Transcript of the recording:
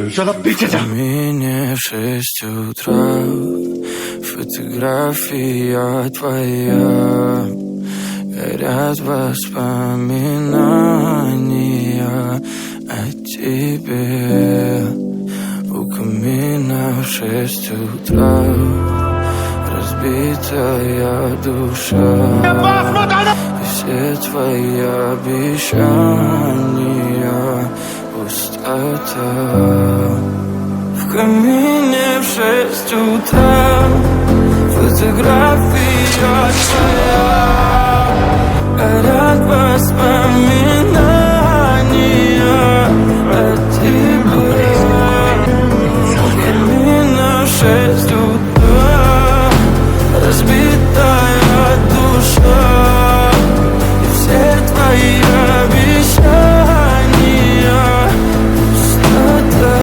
еще напиться. Мне в 6 утра, фотография твоя, горят воспоминания о тебе. У камина в 6 утра, разбитая душа, и все твои обещания пустота. В камине в 6 утра, фотография твоя, горят воспоминания